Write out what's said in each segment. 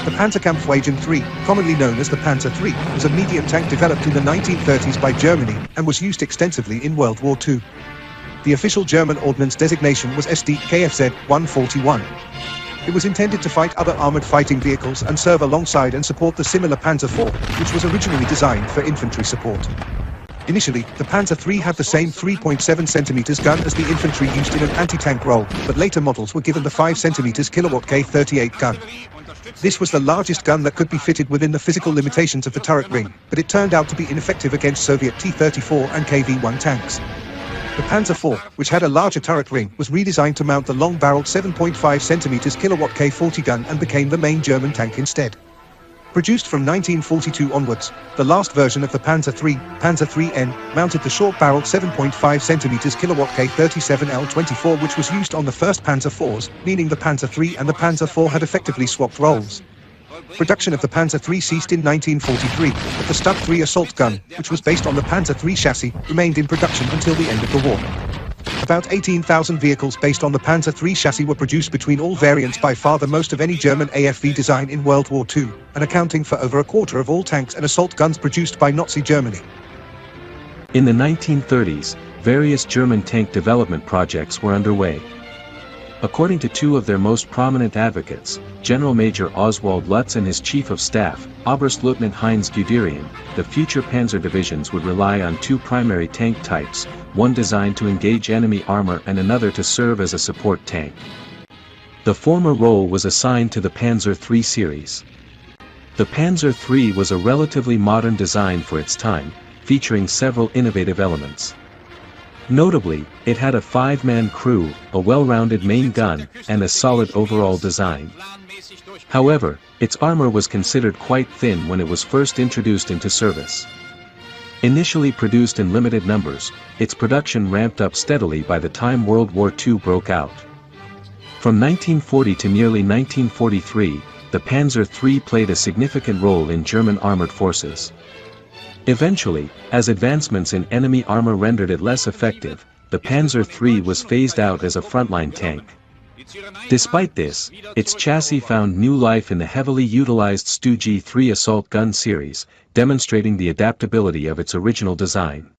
The Panzerkampfwagen III, commonly known as the Panzer III, was a medium tank developed in the 1930s by Germany and was used extensively in World War II. The official German ordnance designation was SD KFZ 141. It was intended to fight other armored fighting vehicles and serve alongside and support the similar Panzer IV, which was originally designed for infantry support. Initially, the Panzer III had the same 3.7 cm gun as the infantry used in an anti-tank role, but later models were given the 5 cm kilowatt K38 gun. This was the largest gun that could be fitted within the physical limitations of the turret ring, but it turned out to be ineffective against Soviet T-34 and KV-1 tanks. The Panzer IV, which had a larger turret ring, was redesigned to mount the long-barreled 7.5 cm kilowatt K40 gun and became the main German tank instead. Produced from 1942 onwards, the last version of the Panzer III, Panzer IIIN, mounted the short-barreled 7.5 cm kilowatt K37L24, which was used on the first Panzer IVs, meaning the Panzer III and the Panzer IV had effectively swapped roles. Production of the Panzer III ceased in 1943, but the Stub 3 assault gun, which was based on the Panzer III chassis, remained in production until the end of the war. About 18,000 vehicles based on the Panzer III chassis were produced between all variants, by far the most of any German AFV design in World War II, and accounting for over a quarter of all tanks and assault guns produced by Nazi Germany. In the 1930s, various German tank development projects were underway. According to two of their most prominent advocates, General Major Oswald Lutz and his Chief of Staff, Oberstleutnant Heinz Guderian, the future panzer divisions would rely on two primary tank types, one designed to engage enemy armor and another to serve as a support tank. The former role was assigned to the Panzer III series. The Panzer III was a relatively modern design for its time, featuring several innovative elements. Notably, it had a 5-man crew, a well-rounded main gun, and a solid overall design. However, its armor was considered quite thin when it was first introduced into service. Initially produced in limited numbers, its production ramped up steadily by the time World War II broke out. From 1940 to nearly 1943, the Panzer III played a significant role in German armored forces. Eventually, as advancements in enemy armor rendered it less effective, the Panzer III was phased out as a frontline tank. Despite this, its chassis found new life in the heavily utilized Stu G3 assault gun series, demonstrating the adaptability of its original design.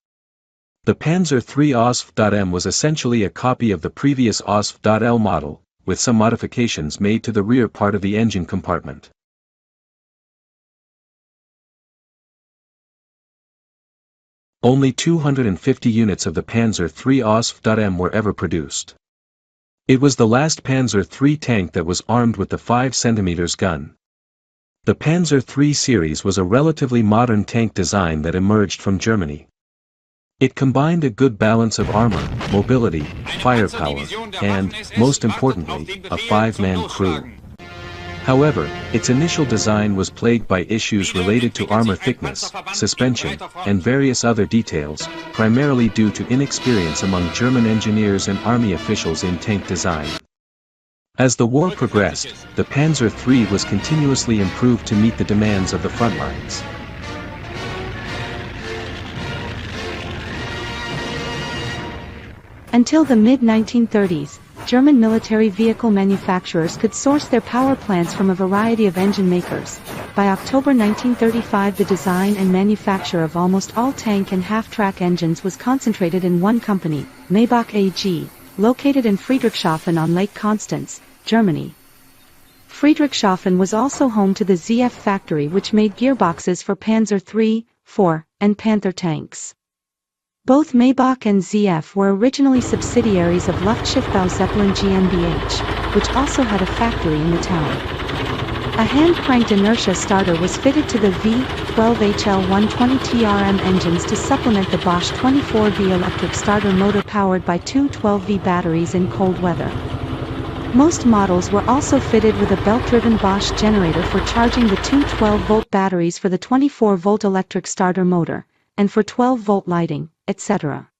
The Panzer III OSF.M was essentially a copy of the previous OSF.L model, with some modifications made to the rear part of the engine compartment. Only 250 units of the Panzer III OSF.M were ever produced. It was the last Panzer III tank that was armed with the 5 cm gun. The Panzer III series was a relatively modern tank design that emerged from Germany. It combined a good balance of armor, mobility, firepower, and, most importantly, a 5-man crew. However, its initial design was plagued by issues related to armor thickness, suspension, and various other details, primarily due to inexperience among German engineers and army officials in tank design. As the war progressed, the Panzer III was continuously improved to meet the demands of the front lines. Until the mid-1930s, German military vehicle manufacturers could source their power plants from a variety of engine makers. By October 1935, the design and manufacture of almost all tank and half-track engines was concentrated in one company, Maybach AG, located in Friedrichshafen on Lake Constance, Germany. Friedrichshafen was also home to the ZF factory, which made gearboxes for Panzer III, IV, and Panther tanks. Both Maybach and ZF were originally subsidiaries of Luftschiffbau Zeppelin GmbH, which also had a factory in the town. A hand-cranked inertia starter was fitted to the V12HL120TRM engines to supplement the Bosch 24V electric starter motor powered by two 12V batteries in cold weather. Most models were also fitted with a belt-driven Bosch generator for charging the two 12-volt batteries for the 24-volt electric starter motor, and for 12-volt lighting, etc.